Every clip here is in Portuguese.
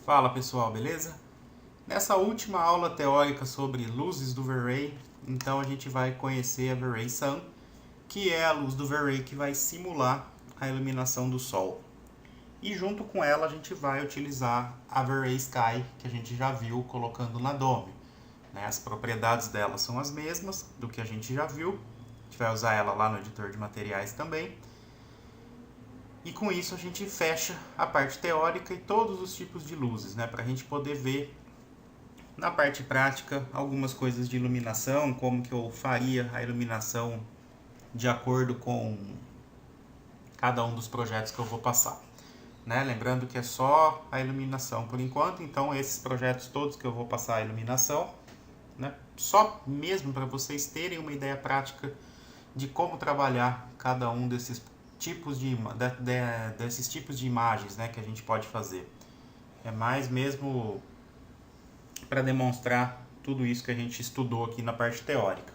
Fala pessoal, beleza? Nessa última aula teórica sobre luzes do V-Ray, então a gente vai conhecer a V-Ray Sun, que é a luz do V-Ray que vai simular a iluminação do Sol. E junto com ela a gente vai utilizar a V-Ray Sky, que a gente já viu colocando na Dome. As propriedades dela são as mesmas do que a gente já viu, a gente vai usar ela lá no editor de materiais também. E com isso a gente fecha a parte teórica e todos os tipos de luzes, para a gente poder ver na parte prática algumas coisas de iluminação, como que eu faria a iluminação de acordo com cada um dos projetos que eu vou passar. Lembrando que é só a iluminação por enquanto, então esses projetos todos que eu vou passar a iluminação, só mesmo para vocês terem uma ideia prática de como trabalhar cada um desses tipos desses tipos de imagens que a gente pode fazer. É mais mesmo para demonstrar tudo isso que a gente estudou aqui na parte teórica.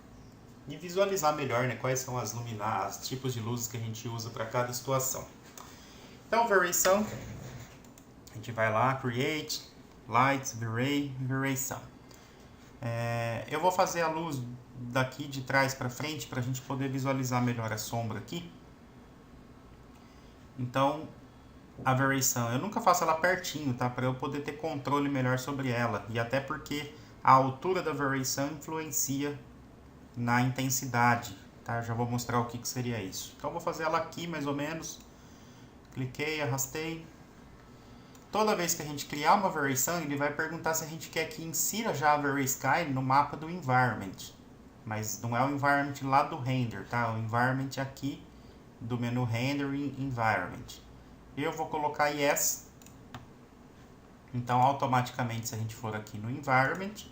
E visualizar melhor quais são os tipos de luzes que a gente usa para cada situação. Então, V-Ray Sun, a gente vai lá, Create, Lights, V-Ray Sun. Eu vou fazer a luz daqui de trás para frente para a gente poder visualizar melhor a sombra aqui. Então, a V-Ray Sun, eu nunca faço ela pertinho, para eu poder ter controle melhor sobre ela. E até porque a altura da V-Ray Sun influencia na intensidade, Já vou mostrar o que seria isso. Então, vou fazer ela aqui mais ou menos. Cliquei, arrastei. Toda vez que a gente criar uma V-Ray Sun, ele vai perguntar se a gente quer que insira já a V-Ray Sky no mapa do Environment. Mas não é o Environment lá do Render, O Environment aqui do menu Rendering Environment. Eu vou colocar Yes. Então, automaticamente, se a gente for aqui no Environment,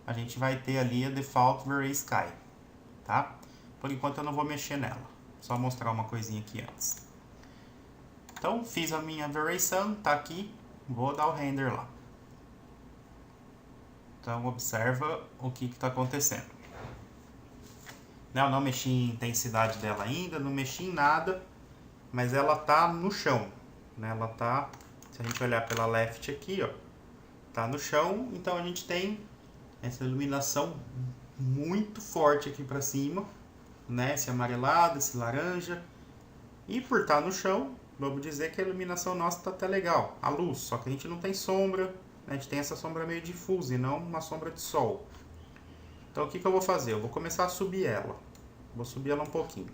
a gente vai ter ali a Default V-Ray Sky, Por enquanto eu não vou mexer nela. Só mostrar uma coisinha aqui antes. Então, fiz a minha V-Ray Sun, tá aqui. Vou dar o render lá. Então, observa o que está acontecendo. Eu não mexi em intensidade dela ainda, não mexi em nada, mas ela tá no chão, Ela tá, se a gente olhar pela left aqui, tá no chão, então a gente tem essa iluminação muito forte aqui para cima, Esse amarelado, esse laranja, e por estar no chão, vamos dizer que a iluminação nossa tá até legal, a luz, só que a gente não tem sombra, a gente tem essa sombra meio difusa e não uma sombra de sol. Então o que eu vou fazer? Eu vou começar a subir ela. Vou subir ela um pouquinho.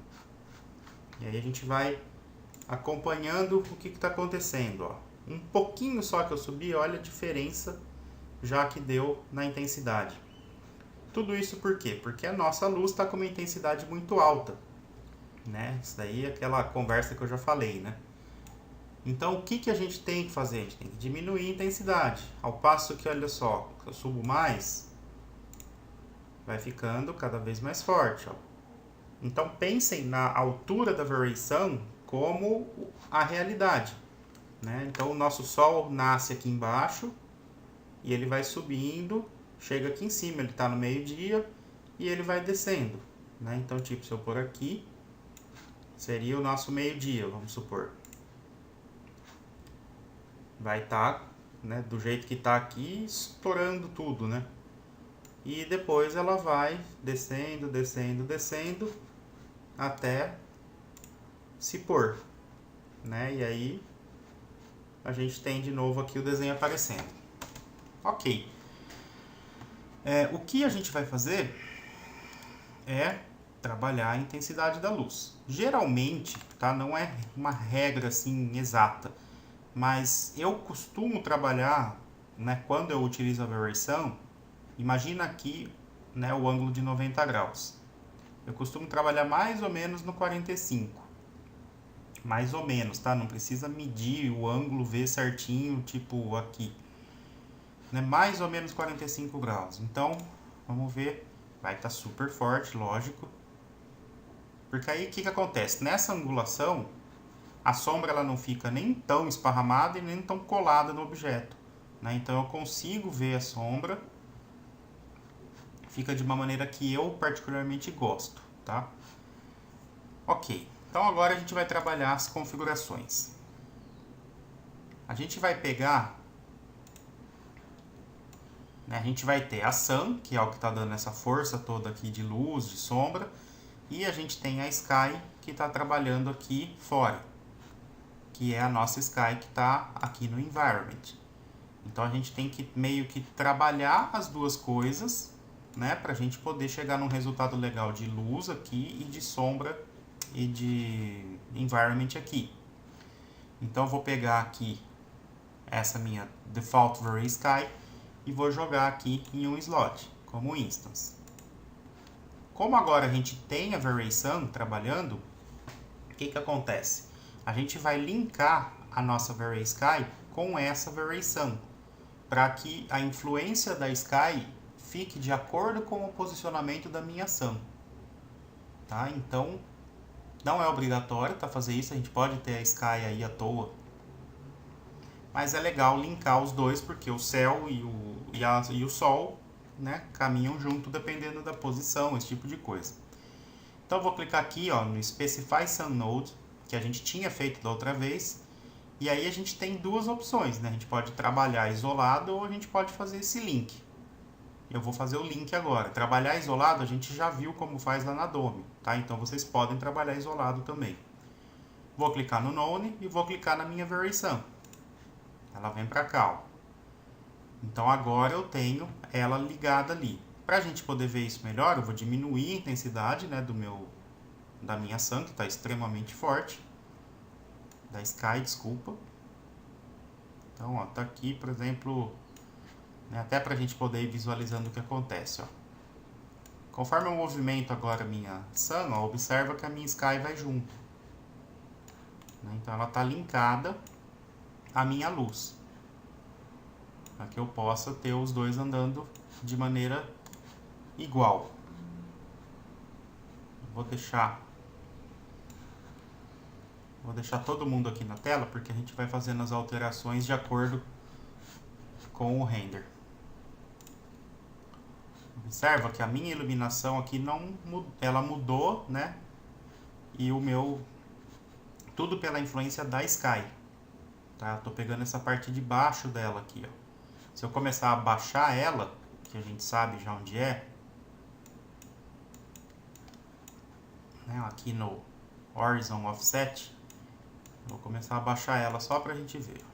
E aí a gente vai acompanhando o que está acontecendo. Um pouquinho só que eu subi, olha a diferença já que deu na intensidade. Tudo isso por quê? Porque a nossa luz está com uma intensidade muito alta. Isso daí é aquela conversa que eu já falei, Então o que a gente tem que fazer? A gente tem que diminuir a intensidade. Ao passo que, olha só, eu subo mais, vai ficando cada vez mais forte, Então pensem na altura da V-Ray Sun como a realidade, Então o nosso Sol nasce aqui embaixo e ele vai subindo, chega aqui em cima, ele está no meio-dia e ele vai descendo, Então tipo, se eu pôr aqui, seria o nosso meio-dia, vamos supor. Vai estar, do jeito que está aqui, estourando tudo, E depois ela vai descendo, descendo, descendo, até se pôr, E aí, a gente tem de novo aqui o desenho aparecendo. Ok. O que a gente vai fazer é trabalhar a intensidade da luz. Geralmente, não é uma regra assim exata, mas eu costumo trabalhar, quando eu utilizo a V-Ray Sun, imagina aqui, o ângulo de 90 graus. Eu costumo trabalhar mais ou menos no 45. Mais ou menos, Não precisa medir o ângulo, ver certinho, tipo aqui. Mais ou menos 45 graus. Então, vamos ver. Vai estar super forte, lógico. Porque aí, o que acontece? Nessa angulação, a sombra ela não fica nem tão esparramada e nem tão colada no objeto. né? Então eu consigo ver a sombra. Fica de uma maneira que eu particularmente gosto, tá? Ok, então agora a gente vai trabalhar as configurações. A gente vai pegar, né, a gente vai ter a Sun, que é o que está dando essa força toda aqui de luz, de sombra, e a gente tem a Sky, que está trabalhando aqui fora, que é a nossa Sky que está aqui no Environment. Então a gente tem que meio que trabalhar as duas coisas, né, para a gente poder chegar num resultado legal de luz aqui e de sombra e de environment aqui. Então eu vou pegar aqui essa minha default Vray Sky e vou jogar aqui em um slot como instance. Como agora a gente tem a Vray Sun trabalhando, o que acontece? A gente vai linkar a nossa Vray Sky com essa Vray Sun, para que a influência da Sky fique de acordo com o posicionamento da minha Sun. Tá? Então, não é obrigatório fazer isso, a gente pode ter a Sky aí à toa. Mas é legal linkar os dois, porque o céu e o Sol, né, caminham junto dependendo da posição, esse tipo de coisa. Então eu vou clicar aqui, ó, no Specify Sun Node, que a gente tinha feito da outra vez. E aí a gente tem duas opções, né? A gente pode trabalhar isolado ou a gente pode fazer esse link. Eu vou fazer o link agora. Trabalhar isolado a gente já viu como faz lá na Dome, tá? Então vocês podem trabalhar isolado também. Vou clicar no None e vou clicar na minha Vray Sun. Ela vem para cá, ó. Então agora eu tenho ela ligada ali. Para a gente poder ver isso melhor, eu vou diminuir a intensidade, né, da minha Sun, que está extremamente forte. Da Sky, desculpa. Então, ó, tá aqui, por exemplo, né, até para a gente poder ir visualizando o que acontece, ó. Conforme eu movimento agora a minha Sun, ó, observa que a minha Sky vai junto. Né? Então ela está linkada à minha luz, para que eu possa ter os dois andando de maneira igual. Vou deixar todo mundo aqui na tela, porque a gente vai fazendo as alterações de acordo com o render. Observa que a minha iluminação aqui ela mudou, né? E o meu tudo pela influência da Sky. Tá? Tô pegando essa parte de baixo dela aqui, ó. Se eu começar a baixar ela, que a gente sabe já onde é, né? Aqui no Horizon Offset, vou começar a baixar ela só pra gente ver.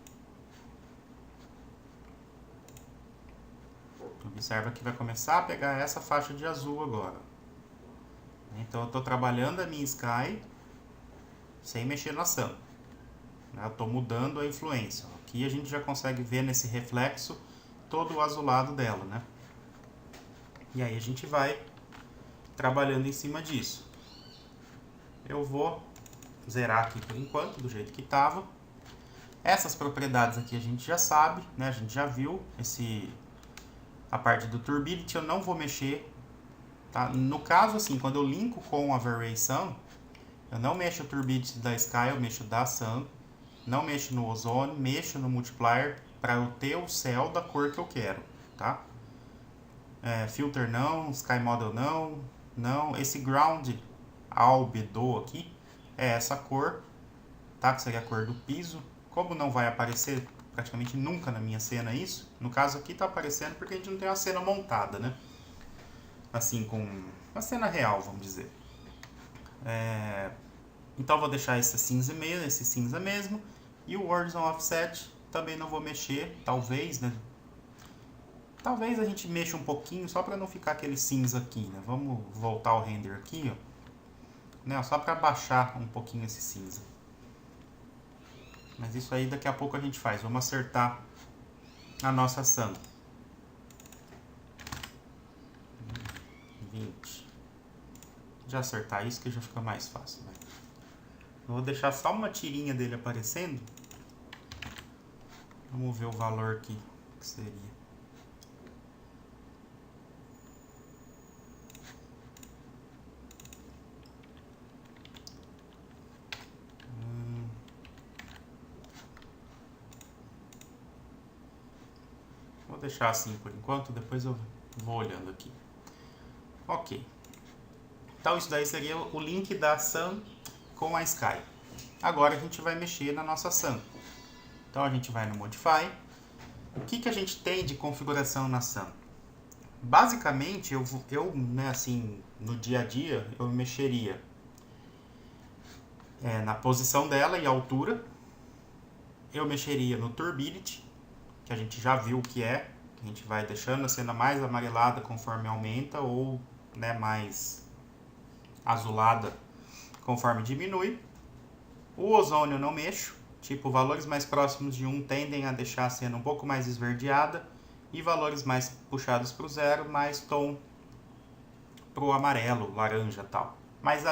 Observa que vai começar a pegar essa faixa de azul agora. Então eu estou trabalhando a minha Sky sem mexer na Sun. Eu estou mudando a influência. Aqui a gente já consegue ver nesse reflexo todo o azulado dela, né? E aí a gente vai trabalhando em cima disso. Eu vou zerar aqui por enquanto, do jeito que estava. Essas propriedades aqui a gente já sabe, né? A gente já viu a parte do Turbidity eu não vou mexer, tá? No caso, assim, quando eu linko com a Vray Sun, eu não mexo o Turbidity da Sky, eu mexo da Sun. Não mexo no Ozone, mexo no Multiplier para eu ter o céu da cor que eu quero, tá? Filter não, Sky Model não. Esse Ground Albedo aqui é essa cor, tá? Que seria a cor do piso. Como não vai aparecer praticamente nunca na minha cena isso, no caso aqui tá aparecendo porque a gente não tem uma cena montada, né? Assim, com uma cena real, vamos dizer. Então vou deixar esse cinza mesmo. E o Horizon Offset também não vou mexer, talvez, né? Talvez a gente mexa um pouquinho só para não ficar aquele cinza aqui, né? Vamos voltar o render aqui, ó. Né? Só para baixar um pouquinho esse cinza. Mas isso aí daqui a pouco a gente faz. Vamos acertar a nossa Sun. 20. Já acertar isso que já fica mais fácil, né? Eu vou deixar só uma tirinha dele aparecendo. Vamos ver o valor aqui que seria. deixar assim por enquanto, depois eu vou olhando aqui. Ok. Então isso daí seria o link da Sun com a Sky. Agora a gente vai mexer na nossa Sun. Então a gente vai no Modify. O que a gente tem de configuração na Sun? Basicamente, né, assim, no dia a dia, eu mexeria na posição dela e altura. Eu mexeria no Turbidity, que a gente já viu o que é. Que a gente vai deixando a cena mais amarelada conforme aumenta, ou né, mais azulada conforme diminui. O ozônio eu não mexo. Tipo, valores mais próximos de 1 tendem a deixar a cena um pouco mais esverdeada. E valores mais puxados para o 0, mais tom para o amarelo, laranja e tal. Mas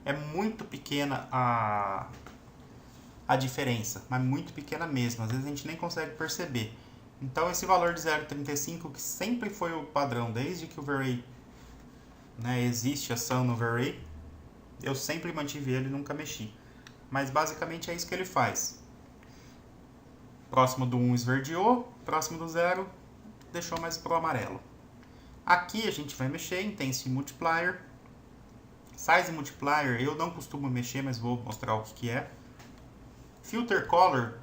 é muito pequena a diferença, mas muito pequena mesmo. Às vezes a gente nem consegue perceber. Então esse valor de 0,35, que sempre foi o padrão desde que o V-Ray, né, existe a Sun no V-Ray, eu sempre mantive ele e nunca mexi. Mas basicamente é isso que ele faz. Próximo do 1 esverdeou, próximo do 0 deixou mais pro amarelo. Aqui a gente vai mexer em Intensity Multiplier. Size Multiplier eu não costumo mexer, mas vou mostrar o que é. Filter Color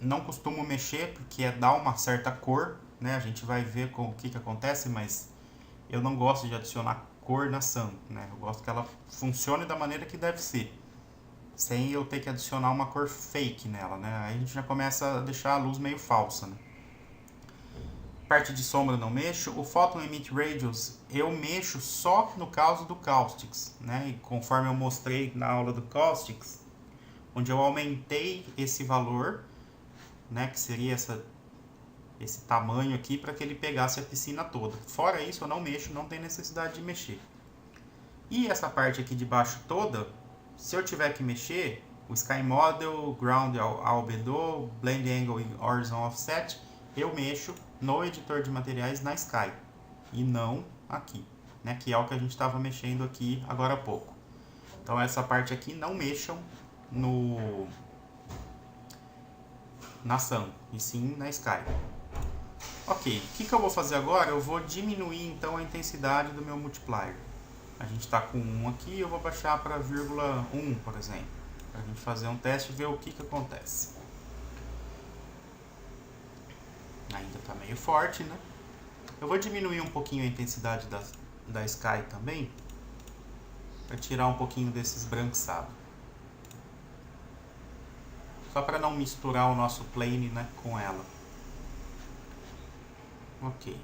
não costumo mexer, porque dá uma certa cor, né? A gente vai ver o que acontece, mas eu não gosto de adicionar cor na Sun, né? Eu gosto que ela funcione da maneira que deve ser, sem eu ter que adicionar uma cor fake nela, né? Aí a gente já começa a deixar a luz meio falsa, né? Parte de sombra não mexo. O Photon Emit Radius eu mexo só no caso do Caustics, né? E conforme eu mostrei na aula do Caustics, onde eu aumentei esse valor, né? Que seria esse tamanho aqui para que ele pegasse a piscina toda. Fora isso eu não mexo, não tem necessidade de mexer. E essa parte aqui de baixo toda, se eu tiver que mexer, o Sky Model, Ground Albedo, Blend Angle e Horizon Offset, eu mexo no editor de materiais na Sky e não aqui, né, que é o que a gente estava mexendo aqui agora há pouco. Então essa parte aqui não mexam na Sun, e sim na Sky. Ok, o que eu vou fazer agora? Eu vou diminuir então a intensidade do meu multiplier. A gente está com 1 aqui, eu vou baixar para 0,1, por exemplo, para a gente fazer um teste e ver o que acontece. Ainda está meio forte, né? Eu vou diminuir um pouquinho a intensidade da Sky também, para tirar um pouquinho desses branquiçados. Só para não misturar o nosso plane, né, com ela. Ok.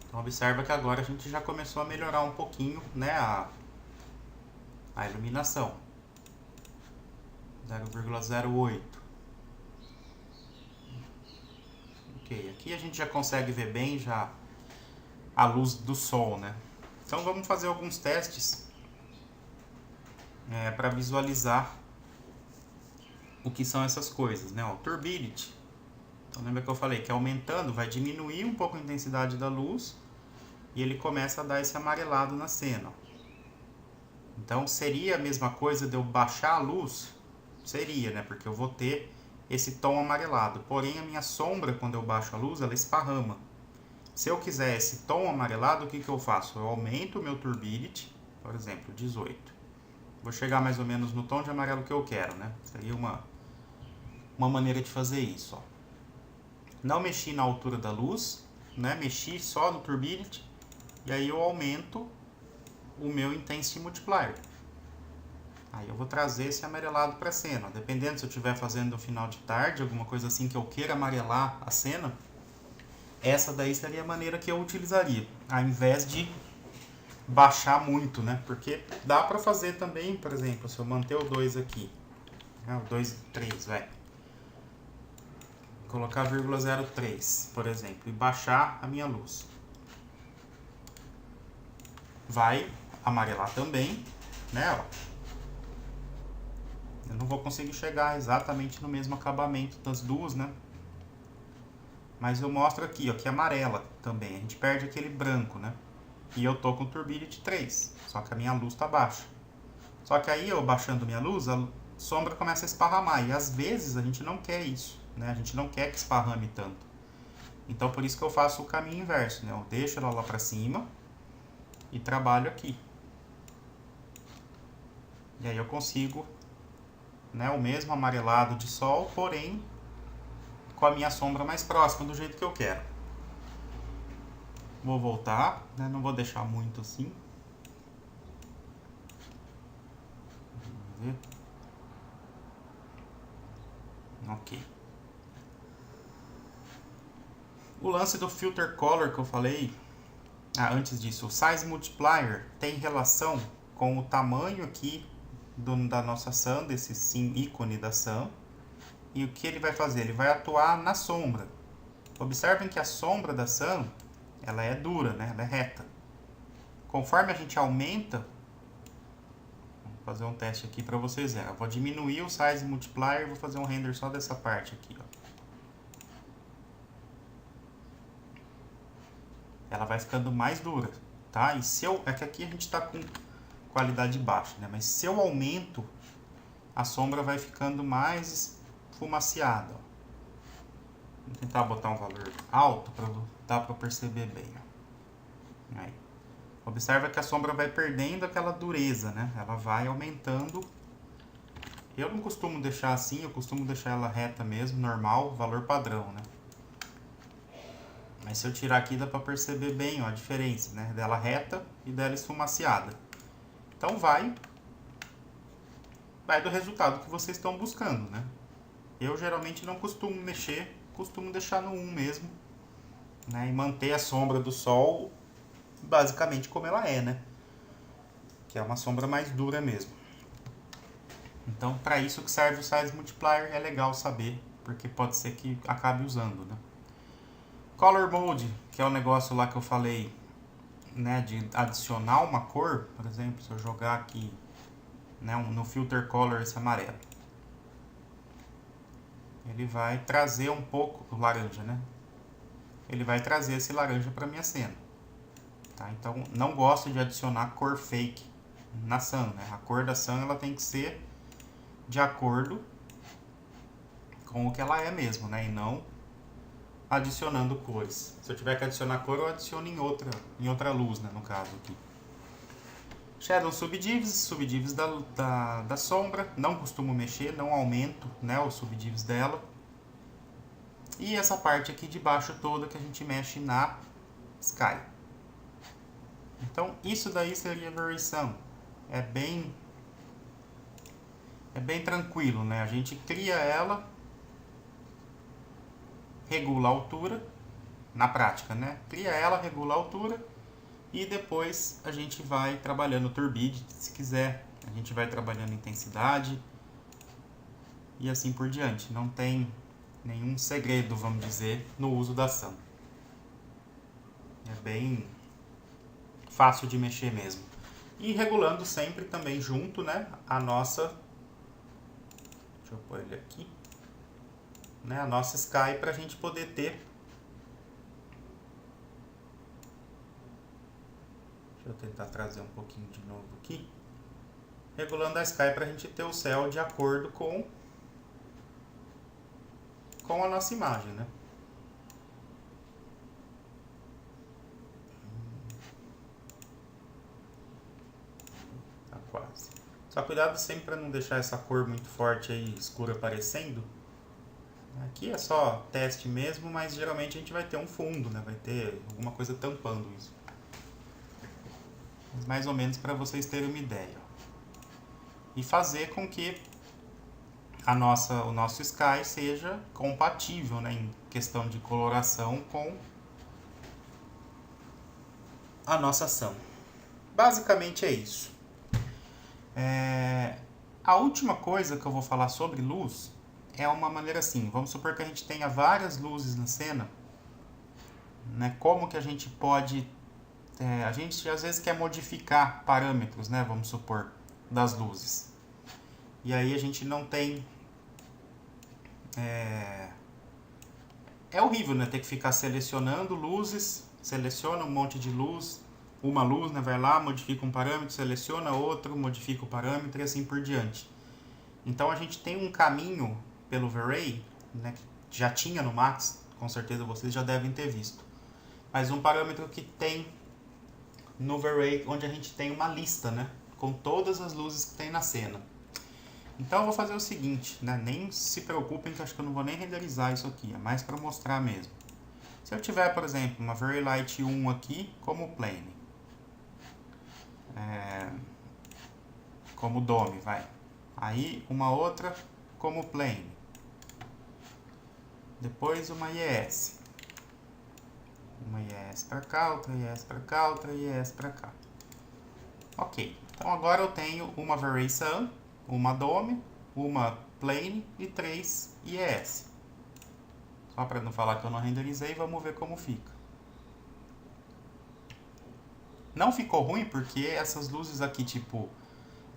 Então observa que agora a gente já começou a melhorar um pouquinho, né, a iluminação. 0,08. Ok, aqui a gente já consegue ver bem já a luz do sol, né? Então vamos fazer alguns testes para visualizar o que são essas coisas, né? O Turbidity. Então lembra que eu falei que aumentando vai diminuir um pouco a intensidade da luz e ele começa a dar esse amarelado na cena. Então seria a mesma coisa de eu baixar a luz? Seria, né? Porque eu vou ter esse tom amarelado. Porém a minha sombra, quando eu baixo a luz, ela esparrama. Se eu quiser esse tom amarelado, o que eu faço? Eu aumento o meu Turbidity, por exemplo, 18. Vou chegar mais ou menos no tom de amarelo que eu quero, né? Seria uma maneira de fazer isso, ó. Não mexi na altura da luz, né? Mexi só no Turbidity. E aí eu aumento o meu Intensity Multiplier. Aí eu vou trazer esse amarelado para a cena. Dependendo se eu estiver fazendo no final de tarde, alguma coisa assim que eu queira amarelar a cena, essa daí seria a maneira que eu utilizaria, ao invés de baixar muito, né? Porque dá para fazer também, por exemplo, se eu manter o 2 aqui, né? O 2, 3, vai. Colocar 0,03, por exemplo, e baixar a minha luz. Vai amarelar também, né? Ó. Eu não vou conseguir chegar exatamente no mesmo acabamento das duas, né? Mas eu mostro aqui, ó, que amarela também. A gente perde aquele branco, né? E eu tô com Turbidity 3, só que a minha luz tá baixa. Só que aí, eu baixando minha luz, a sombra começa a esparramar. E às vezes a gente não quer isso. né? A gente não quer que esparrame tanto. Então por isso que eu faço o caminho inverso, né? Eu deixo ela lá para cima e trabalho aqui. E aí eu consigo, né, o mesmo amarelado de sol, porém com a minha sombra mais próxima, do jeito que eu quero. Vou voltar, né? Não vou deixar muito assim. Vamos ver. Ok. O lance do filter color que eu falei antes disso, o size multiplier tem relação com o tamanho aqui da nossa sun, desse sim ícone da sun. E o que ele vai fazer? Ele vai atuar na sombra. Observem que a sombra da sun, ela é dura, né? Ela é reta. Conforme a gente aumenta, vou fazer um teste aqui para vocês verem. Eu vou diminuir o size multiplier e vou fazer um render só dessa parte aqui, ó. Ela vai ficando mais dura, tá? E se eu... É que aqui a gente tá com qualidade baixa, né? Mas se eu aumento, a sombra vai ficando mais esfumaciada, ó. Vou tentar botar um valor alto para dar para perceber bem, ó. Aí. Observa que a sombra vai perdendo aquela dureza, né? Ela vai aumentando. Eu não costumo deixar assim, eu costumo deixar ela reta mesmo, normal, valor padrão, né? Mas se eu tirar aqui dá para perceber bem, ó, a diferença, né? Dela reta e dela esfumaciada. Então vai do resultado que vocês estão buscando, né? Eu geralmente não costumo mexer, costumo deixar no 1 mesmo, né? E manter a sombra do sol basicamente como ela é, né? Que é uma sombra mais dura mesmo. Então, para isso que serve o size multiplier, é legal saber, porque pode ser que acabe usando, né? Color mode, que é o negócio lá que eu falei, né, de adicionar uma cor. Por exemplo, se eu jogar aqui, né, no filter color esse amarelo, ele vai trazer um pouco o laranja, né? Ele vai trazer esse laranja para minha cena, tá? Então, não gosto de adicionar cor fake na sun, né? A cor da sun ela tem que ser de acordo com o que ela é mesmo, né? E não adicionando cores. Se eu tiver que adicionar cor, eu adiciono em outra luz, né? No caso aqui. Shadow subdivs da sombra. Não costumo mexer, não aumento, né, o subdivs dela. E essa parte aqui de baixo toda que a gente mexe na sky. Então isso daí seria a Very Sun. É bem tranquilo, né? A gente cria ela, regula a altura, na prática, né? Cria ela, regula a altura e depois a gente vai trabalhando o turbid, se quiser. A gente vai trabalhando intensidade e assim por diante. Não tem nenhum segredo, vamos dizer, no uso da sun. É bem fácil de mexer mesmo. E regulando sempre também junto, né, a nossa... Deixa eu pôr ele aqui. Né, a nossa sky para a gente poder ter... Deixa eu tentar trazer um pouquinho de novo aqui. Regulando a sky para a gente ter o céu de acordo com a nossa imagem, né? Tá quase. Só cuidado sempre para não deixar essa cor muito forte aí, escura aparecendo. Aqui é só teste mesmo, mas geralmente a gente vai ter um fundo, né? Vai ter alguma coisa tampando isso. Mas mais ou menos para vocês terem uma ideia. E fazer com que o nosso sky seja compatível, né, em questão de coloração com a nossa sun. Basicamente é isso. A última coisa que eu vou falar sobre luz é uma maneira assim. Vamos supor que a gente tenha várias luzes na cena, né? Como que a gente pode... a gente às vezes quer modificar parâmetros, né? Vamos supor, das luzes. E aí a gente não tem... É horrível, né? Ter que ficar selecionando luzes. Seleciona um monte de luz. Uma luz, né? Vai lá, modifica um parâmetro, seleciona outro, modifica o parâmetro e assim por diante. Então a gente tem um caminho pelo V-Ray, né, já tinha no Max, com certeza vocês já devem ter visto. Mas um parâmetro que tem no V-Ray, onde a gente tem uma lista, né, com todas as luzes que tem na cena. Então eu vou fazer o seguinte, né, nem se preocupem que eu acho que eu não vou nem renderizar isso aqui, é mais para mostrar mesmo. Se eu tiver, por exemplo, uma V-Ray Light 1 aqui como plane, como dome, vai. Aí uma outra como plane. Depois uma IES. Uma IES para cá, outra IES para cá, outra IES para cá. Ok, então agora eu tenho uma V-Ray Sun, uma dome, uma plane e 3 IES. Só para não falar que eu não renderizei, vamos ver como fica. Não ficou ruim porque essas luzes aqui, tipo,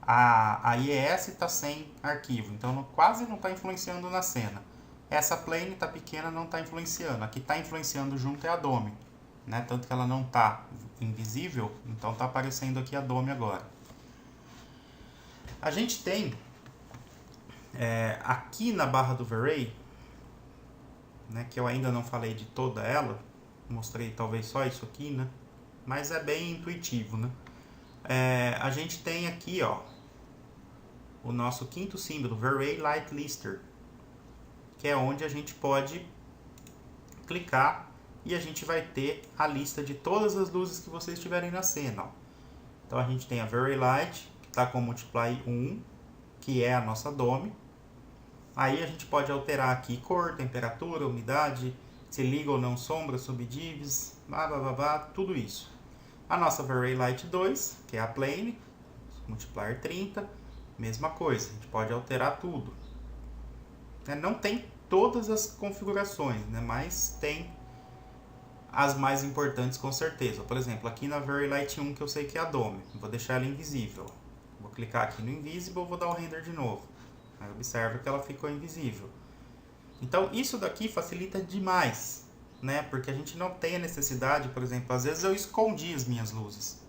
a IES está sem arquivo, então quase não está influenciando na cena. Essa plane está pequena, não está influenciando. A que está influenciando junto é a dome, né? Tanto que ela não está invisível, então está aparecendo aqui a dome agora. A gente tem aqui na barra do V-Ray, né, que eu ainda não falei de toda ela, mostrei talvez só isso aqui, né? Mas é bem intuitivo, né? A gente tem aqui, ó, o nosso quinto símbolo, V-Ray Light Lister, que é onde a gente pode clicar e a gente vai ter a lista de todas as luzes que vocês tiverem na cena, ó. Então a gente tem a V-Ray Light, que está com Multiply 1, que é a nossa dome. Aí a gente pode alterar aqui cor, temperatura, umidade, se liga ou não sombra, subdivs, blá blá blá blá, tudo isso. A nossa V-Ray Light 2, que é a plane, multiplier 30, mesma coisa, a gente pode alterar tudo. Não tem todas as configurações, né, mas tem as mais importantes com certeza. Por exemplo, aqui na V-Ray Light 1, que eu sei que é a dome, vou deixar ela invisível. Vou clicar aqui no Invisible, vou dar o render de novo. Aí observa que ela ficou invisível. Então isso daqui facilita demais, né? Porque a gente não tem a necessidade, por exemplo, às vezes eu escondi as minhas luzes,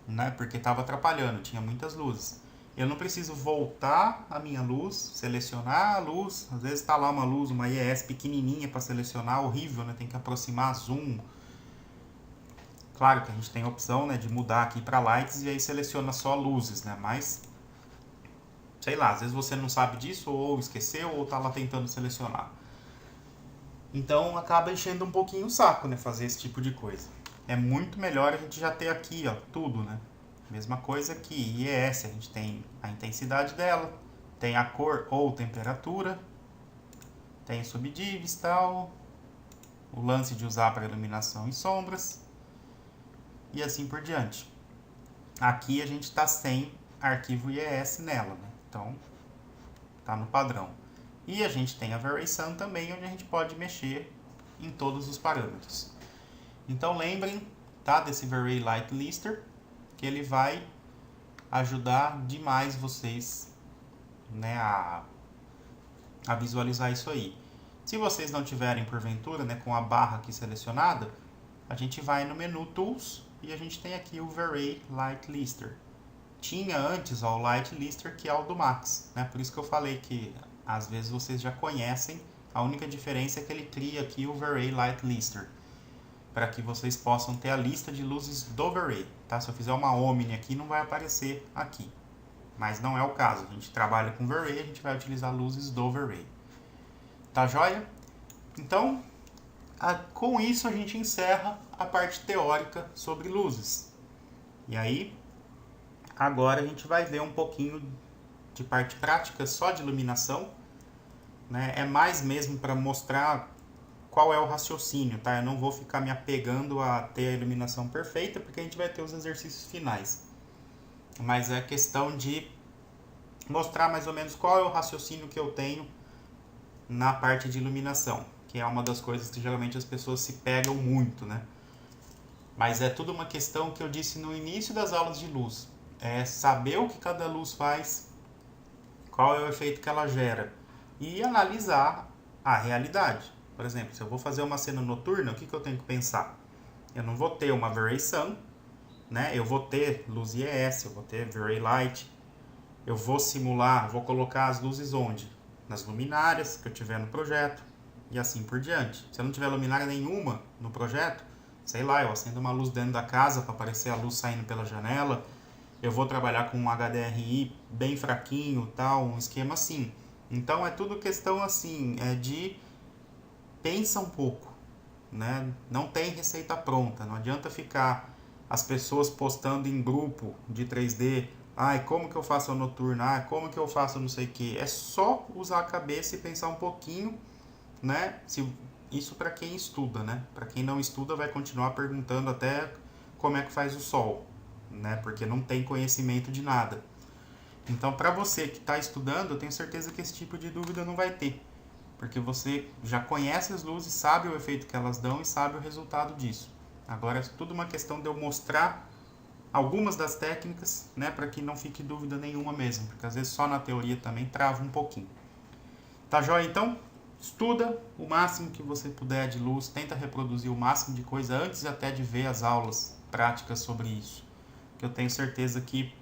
né? Porque estava atrapalhando, tinha muitas luzes. Eu não preciso voltar a minha luz, selecionar a luz. Às vezes está lá uma luz, uma IES pequenininha para selecionar, horrível, né? Tem que aproximar, zoom. Claro que a gente tem a opção, né, de mudar aqui para lights e aí seleciona só luzes, né? Mas sei lá, às vezes você não sabe disso, ou esqueceu, ou tá lá tentando selecionar. Então acaba enchendo um pouquinho o saco, né, fazer esse tipo de coisa. É muito melhor a gente já ter aqui, ó, tudo, né? Mesma coisa que IES, a gente tem a intensidade dela, tem a cor ou temperatura, tem subdivs e tal, o lance de usar para iluminação e sombras, e assim por diante. Aqui a gente está sem arquivo IES nela, né? Então, tá no padrão. E a gente tem a V-Ray Sun também, onde a gente pode mexer em todos os parâmetros. Então lembrem, tá, desse V-Ray Light Lister, que ele vai ajudar demais vocês, né, a visualizar isso aí. Se vocês não tiverem porventura, né, com a barra aqui selecionada, a gente vai no menu Tools e a gente tem aqui o V-Ray Light Lister. Tinha antes, ó, o Light Lister, que é o do Max, né? Por isso que eu falei que às vezes vocês já conhecem. A única diferença é que ele cria aqui o V-Ray Light Lister, para que vocês possam ter a lista de luzes do V-Ray, tá? Se eu fizer uma Omni aqui, não vai aparecer aqui, mas não é o caso. A gente trabalha com V-Ray, a gente vai utilizar luzes do V-Ray. Tá joia? Então, com isso a gente encerra a parte teórica sobre luzes. E aí, agora a gente vai ver um pouquinho de parte prática só de iluminação, né? É mais mesmo para mostrar qual é o raciocínio, tá? Eu não vou ficar me apegando a ter a iluminação perfeita, porque a gente vai ter os exercícios finais. Mas é questão de mostrar mais ou menos qual é o raciocínio que eu tenho na parte de iluminação, que é uma das coisas que geralmente as pessoas se pegam muito, né? Mas é tudo uma questão que eu disse no início das aulas de luz. É saber o que cada luz faz, qual é o efeito que ela gera e analisar a realidade. Por exemplo, se eu vou fazer uma cena noturna, o que eu tenho que pensar? Eu não vou ter uma V-Ray Sun, né? Eu vou ter luz IES, eu vou ter V-Ray Light, eu vou simular, vou colocar as luzes onde? Nas luminárias que eu tiver no projeto, e assim por diante. Se eu não tiver luminária nenhuma no projeto, sei lá, eu acendo uma luz dentro da casa para aparecer a luz saindo pela janela, eu vou trabalhar com um HDRI bem fraquinho, tal, um esquema assim. Então é tudo questão assim, de pensa um pouco, né? Não tem receita pronta, não adianta ficar as pessoas postando em grupo de 3D, ai, como que eu faço a noturna, como que eu faço não sei o que. É só usar a cabeça e pensar um pouquinho, né? Isso para quem estuda, né? Para quem não estuda vai continuar perguntando até como é que faz o sol, né? Porque não tem conhecimento de nada. Então, para você que está estudando, eu tenho certeza que esse tipo de dúvida não vai ter, porque você já conhece as luzes, sabe o efeito que elas dão e sabe o resultado disso. Agora é tudo uma questão de eu mostrar algumas das técnicas, né, para que não fique dúvida nenhuma mesmo, porque às vezes só na teoria também trava um pouquinho. Tá joia então? Estuda o máximo que você puder de luz, tenta reproduzir o máximo de coisa antes até de ver as aulas práticas sobre isso, que eu tenho certeza que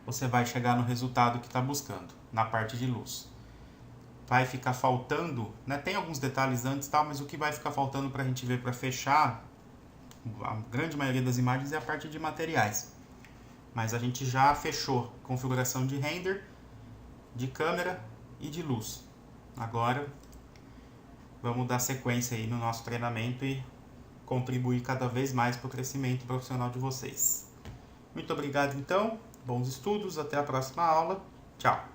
você vai chegar no resultado que está buscando, na parte de luz. Vai ficar faltando, né? Tem alguns detalhes antes, tal, mas o que vai ficar faltando para a gente ver para fechar a grande maioria das imagens é a parte de materiais. Mas a gente já fechou configuração de render, de câmera e de luz. Agora vamos dar sequência aí no nosso treinamento e contribuir cada vez mais para o crescimento profissional de vocês. Muito obrigado então, bons estudos, até a próxima aula. Tchau!